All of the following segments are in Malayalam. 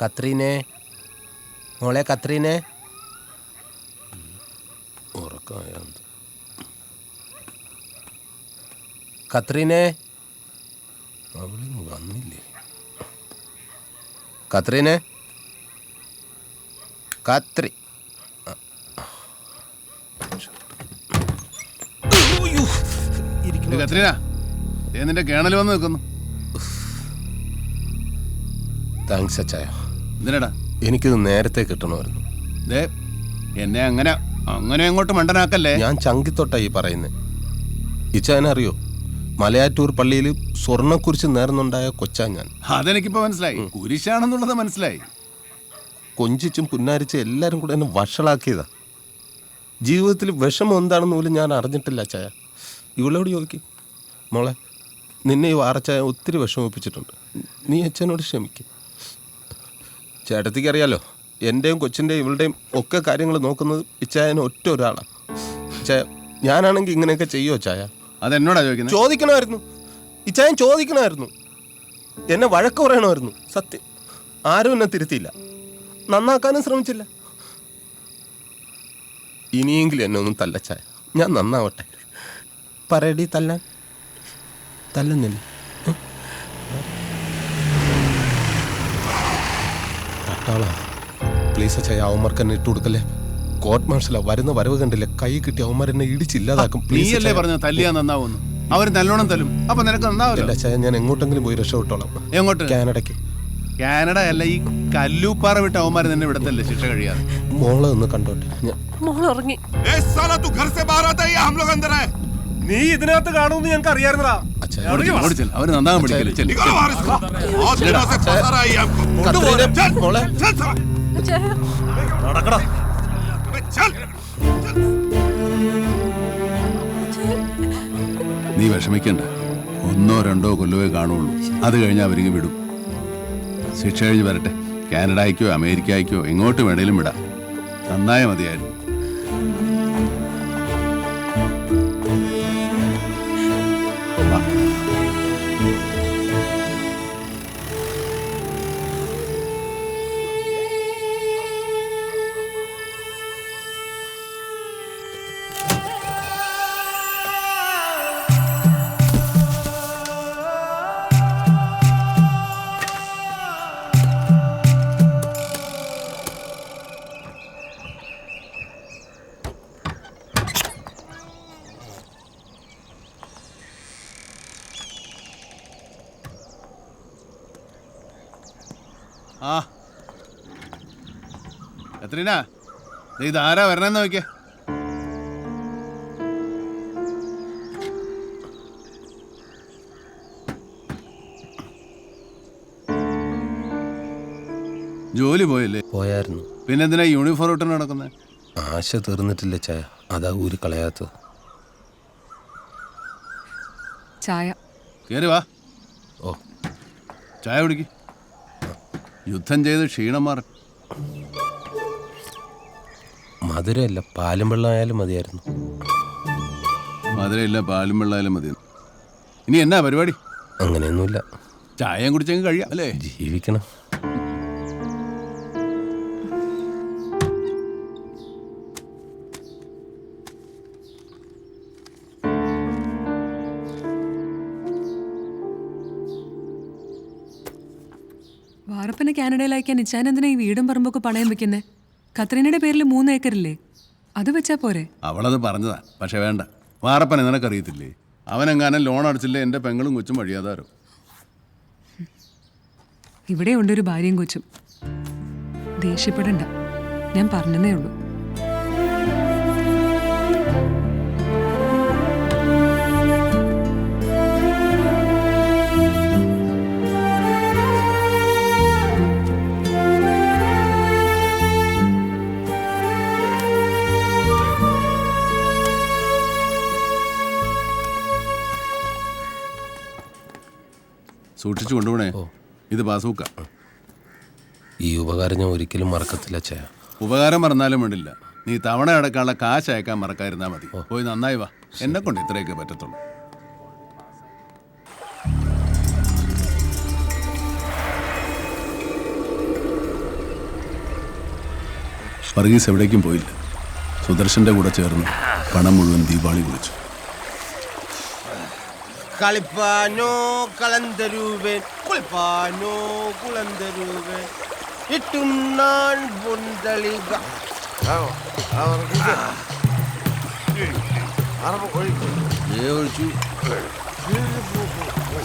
കത്രീനെ, മോളെ കത്രീനെ. ഉറക്കമായ കത്രീനെ, അവളിന്ന് വന്നില്ലേ? കത്രീനെ, കത്രി. കത്രീന, നിന്റെ കേണൽ വന്ന് നിൽക്കുന്നു. താങ്ക്സ് അച്ചായ. എന്തിനാടാ? എനിക്കിത് നേരത്തെ കിട്ടണമായിരുന്നു. എന്നെ അങ്ങനെ അങ്ങനെ അങ്ങോട്ട് മണ്ടനാക്കല്ലേ. ഞാൻ ചങ്കിത്തൊട്ടായി പറയുന്നത്. ഇച്ചായനറിയോ, മലയാറ്റൂർ പള്ളിയിൽ സ്വർണ്ണക്കുരിശ് നേർന്നുണ്ടായ കൊച്ചാ ഞാൻ. അതെനിക്കിപ്പോ മനസ്സിലായി, കുരിശാണെന്നുള്ളത് മനസ്സിലായി. കൊഞ്ചിച്ചും പുന്നാരിച്ചും എല്ലാവരും കൂടെ എന്നെ വഷളാക്കിയതാ. ജീവിതത്തിൽ വിഷമം എന്താണെന്ന് പോലും ഞാൻ അറിഞ്ഞിട്ടില്ല അച്ചായ. ഇവളോട് ചോദിക്കും, മോളെ നിന്നെ ഈ വാറച്ചായ ഒത്തിരി വിഷമിപ്പിച്ചിട്ടുണ്ട്, നീ അച്ഛനോട് ക്ഷമിക്കും. ചേട്ടത്തിക്ക് അറിയാലോ, എൻ്റെയും കൊച്ചിൻ്റെയും ഇവളുടെയും ഒക്കെ കാര്യങ്ങൾ നോക്കുന്നത് ഇച്ചായന് ഒറ്റ ഒരാളാണ്. ചായ ഞാനാണെങ്കിൽ ഇങ്ങനെയൊക്കെ ചെയ്യുമോ ചായ? അതെന്നോടാ ചോദിക്കുന്നത്? ചോദിക്കണമായിരുന്നു, ഇച്ചായൻ ചോദിക്കണമായിരുന്നു. എന്നെ വഴക്ക് പറയണമായിരുന്നു. സത്യം, ആരും എന്നെ തിരുത്തിയില്ല, നന്നാക്കാനും ശ്രമിച്ചില്ല. ഇനിയെങ്കിലും എന്നെ ഒന്നും തല്ലച്ചായ, ഞാൻ നന്നാവട്ടെ. പറയടി, തല്ലാൻ തല്ലുന്നില്ല. തട്ടാളാ പ്ലീസ് അച്ചായ, അവന്മാർക്ക് എന്നെ ഇട്ട് കൊടുക്കല്ലേ. കോർട്ട് മാർഷലാ, വരുന്ന വരവ് കണ്ടില്ലേ, കൈ കിട്ടി അവന്മാരെന്നെ ഇടിച്ചില്ലാതാക്കും. നീയല്ലേ പറഞ്ഞ തല്ലിയാ നന്നാവുന്നു? അവർ നല്ലോണം തല്ലും, അപ്പൊ നിനക്ക് നന്നാവില്ല. അച്ചായ, ഞാൻ എങ്ങോട്ടെങ്കിലും പോയി രക്ഷപ്പെട്ടോളാം. എങ്ങോട്ട്? കാനഡയ്ക്ക്. കാനഡ അല്ല, ഈ കല്ലൂപ്പാറ വിട്ട് അവന്മാർ നിന്നെ വിടത്തല്ലേ ശിക്ഷ കഴിയാതെ. മോളെ ഒന്ന് കണ്ടോട്ടെ. നീ ഇതിനകത്ത് കാണുമെന്ന് ഞങ്ങൾക്ക് അറിയായിരുന്നടാ. അവര് നന്നാകാൻ പഠിക്കല്ലേ. നടക്കടാ. നീ വിഷമിക്കണ്ട, 1 or 2 കൊല്ലമേ കാണുള്ളൂ. അത് കഴിഞ്ഞാൽ അവരിങ്ങ് വിടും. ശിക്ഷ കഴിഞ്ഞ് വരട്ടെ. കാനഡയ്ക്കോ അമേരിക്കയ്ക്കോ എങ്ങോട്ട് വേണേലും വിടാം. നന്നായ മതിയായിരുന്നു. ആ കത്രീന, ഇതാരാ വരണെന്ന് നോക്കിയേ. ജോലി പോയല്ലേ? പോയായിരുന്നു. പിന്നെന്തിനാ യൂണിഫോം ഇട്ട് നടക്കുന്നത്? ആശ തീർന്നിട്ടില്ല ചായ, അതാ ഊരി കളയാത്തത്. ചായ. കേറി വാ. ഓ, ചായ കുടിക്ക്. യുദ്ധം ചെയ്ത് ക്ഷീണം മാറി. മധുരമല്ല, പാലും വെള്ളമായാലും മതിയായിരുന്നു. മധുരമില്ല, പാലും വെള്ളമായാലും മതി. ഇനി എന്നാ പരിപാടി? അങ്ങനെയൊന്നുമില്ല, ചായയും കുടിച്ചെങ്കിൽ കഴിയാം അല്ലേ? ജീവിക്കണം. വാറപ്പനെ കാനഡയിൽ അയക്കാൻ ഇച്ചാൻ എന്തിനാ ഈ വീടും പറമ്പൊക്കെ പണയം വെക്കുന്നേ? കത്രീനയുടെ പേരിൽ 3 ഏക്കറില്ലേ, അത് വെച്ചാ പോരെ? അവളത് പറഞ്ഞതാ, പക്ഷെ വേണ്ട. വാറപ്പനെ നിനക്കറിയത്തില്ലേ, അവനെങ്ങാനും ലോൺ അടച്ചില്ലേ എൻ്റെ പെങ്ങളും കൊച്ചും വഴിയാതാരോ. ഇവിടെ ഉണ്ടൊരു ഭാര്യയും കൊച്ചും. ദേഷ്യപ്പെടണ്ട, ഞാൻ പറഞ്ഞതേ ഉള്ളൂ. സൂക്ഷിച്ചു കൊണ്ടുപോണേ. ഇത് പാസ്ബുക്ക. ഈ ഉപകാരം ഞാൻ ഒരിക്കലും മറക്കത്തില്ല ചായ. ഉപകാരം മറന്നാലും വേണ്ടില്ല, നീ തവണ അടക്കാനുള്ള കാശ് അയക്കാൻ മറക്കാതിരുന്നാൽ മതി. പോയി നന്നായി വാ, എന്നെ കൊണ്ട് ഇത്രയൊക്കെ പറ്റത്തുള്ളൂ. വർഗീസ് എവിടേക്കും പോയില്ല. സുദർശന്റെ കൂടെ ചേർന്ന് പണം മുഴുവൻ ദീപാവളി കുളിച്ചു. കളിപ്പാനോ കളന്തരൂപൻ കുളിപ്പാനോ കുളന്തരൂപൻ ഇട്ടുണ്ണാൻ പൊന്തളിക.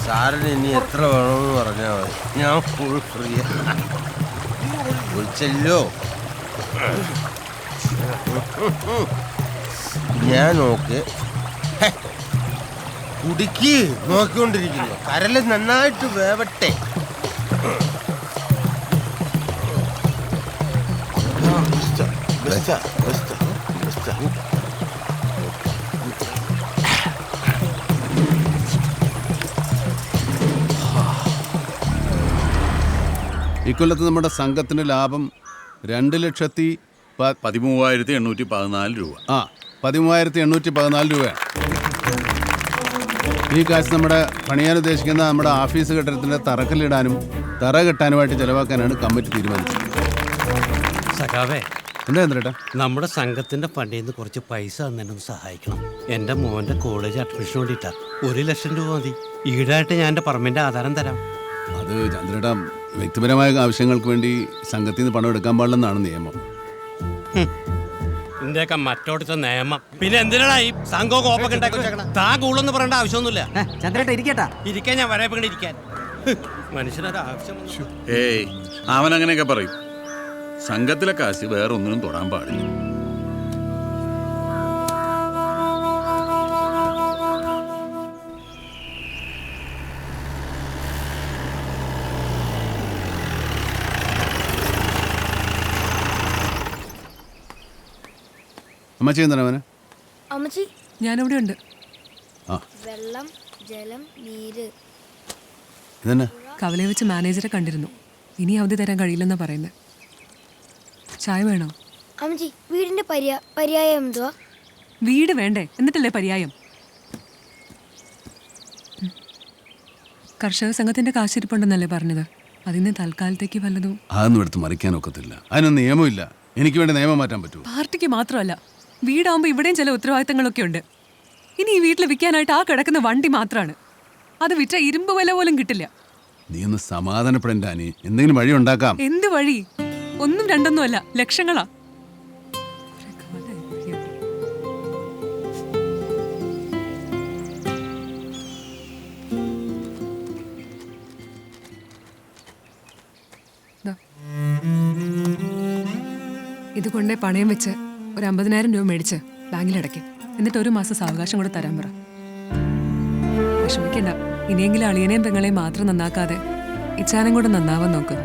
സാറിന് ഇനി എത്ര വേണമെന്ന് പറഞ്ഞാൽ മതി, ഞാൻ ഫുൾ ഫ്രീ. വിളിച്ചല്ലോ, ഞാൻ നോക്ക് കുടുക്കി നോക്കിക്കൊണ്ടിരിക്കുന്നു. കരല് നന്നായിട്ട് വേവട്ടെ. ഇക്കൊല്ലത്ത് നമ്മുടെ സംഘത്തിന്റെ ലാഭം 2,13,814 രൂപ. 13,814 രൂപയാണ്. ഈ കാശ് നമ്മുടെ പണിയാൻ ഉദ്ദേശിക്കുന്ന നമ്മുടെ ഓഫീസ് കെട്ടിടത്തിന്റെ തറക്കല്ലിടാനും തറ കെട്ടാനുമായിട്ട് ചെലവാക്കാനാണ് കമ്മിറ്റി തീരുമാനിച്ചത്. സഖാവേ, എന്താ ചന്ദ്രേട്ടാ? നമ്മുടെ സംഘത്തിന്റെ ഫണ്ടിൽ നിന്ന് കുറച്ച് പൈസ തന്നൊന്ന് സഹായിക്കണം. എൻ്റെ മോൻ്റെ കോളേജ് അഡ്മിഷന് വേണ്ടിയിട്ടാ. 1 ലക്ഷം രൂപ മതി. ഈടായിട്ട് ഞാൻ എൻ്റെ പറമ്പിൻ്റെ ആധാരം തരാം. അത് ചന്ദ്രേട്ടാ, വ്യക്തിപരമായ ആവശ്യങ്ങൾക്ക് വേണ്ടി സംഘത്തിൽ നിന്ന് പണം എടുക്കാൻ പാടില്ലെന്നാണ് നിയമം. ഇന്ത്യയൊക്കെ മറ്റോടത്തെ നിയമം. പിന്നെ എന്തിനാണ് ഈ സംഘവും കോപ്പൊക്കെ ഉണ്ടാക്കി താ കൂളെന്ന് പറയേണ്ട ആവശ്യമൊന്നുമില്ല. ചന്ദ്രേട്ടാ ഇരിക്കട്ടാ. ഇരിക്കാൻ ഞാൻ വരെ ഇരിക്കാൻ മനുഷ്യനൊരു ആവശ്യം. ഏയ്, അവൻ അങ്ങനെയൊക്കെ പറയും. സംഘത്തിലെ കാശ് വേറെ ഒന്നിനും തൊടാൻ പാടില്ല. അമ്മച്ചി എന്താണ് അവന്? അമ്മച്ചി, ഞാനിവിടെ ഉണ്ട്. വെള്ളം, ജലം, നീര്. ഇതന്നെ കവലയെ വെച്ച് മാനേജറെ കണ്ടിരുന്നു. ഇനി അവധി തരാൻ കഴിയില്ലെന്നാ പറയുന്നത്. ചായ വേണോ? അമ്മച്ചി, വീടിന്റെ പര്യായം എന്തുവാ? വീട് വേണ്ടേ, എന്നിട്ടല്ലേ പര്യായം? കർഷക സംഘത്തിന്റെ കാശിരിപ്പുണ്ടെന്നല്ലേ പറഞ്ഞത്? അതിന് തൽക്കാലത്തേക്ക് വല്ലതും. അതൊന്നും എടുത്ത് മറിക്കാൻ ഒക്കത്തില്ല. അതിനൊന്നും നിയമമില്ല. എനിക്ക് വേണ്ടി നിയമം മാറ്റാൻ പറ്റുമോ? പാർട്ടിക്ക് മാത്രമല്ല, വീടാകുമ്പോൾ ഇവിടെയും ചില ഉത്തരവാദിത്തങ്ങളൊക്കെ ഉണ്ട്. ഇനി ഈ വീട്ടിൽ വിൽക്കാനായിട്ട് ആ കിടക്കുന്ന വണ്ടി മാത്രമാണ്. അത് വിറ്റ ഇരുമ്പ് വില പോലും കിട്ടില്ല. നീ ഒന്ന് സമാധാനപ്പെടേണ്ട അനി. എന്തെങ്കിലും വഴി ഉണ്ടാക്കാം. എന്ത് വഴി? ഒന്നും രണ്ടൊന്നും അല്ല, ലക്ഷങ്ങളാ. ഇത് കൊണ്ടേ പണയം വെച്ച് ഒരു 50,000 രൂപ മേടിച്ച് ബാങ്കിലടയ്ക്കും. എന്നിട്ട് 1 മാസം സാവകാശം കൂടെ തരാൻ പറ. വിഷമിക്കണ്ട, ഇനിയെങ്കിലും അളിയനെയും പെങ്ങളെയും മാത്രം നന്നാക്കാതെ ഇച്ചാനും കൂടെ നന്നാവാൻ നോക്ക്.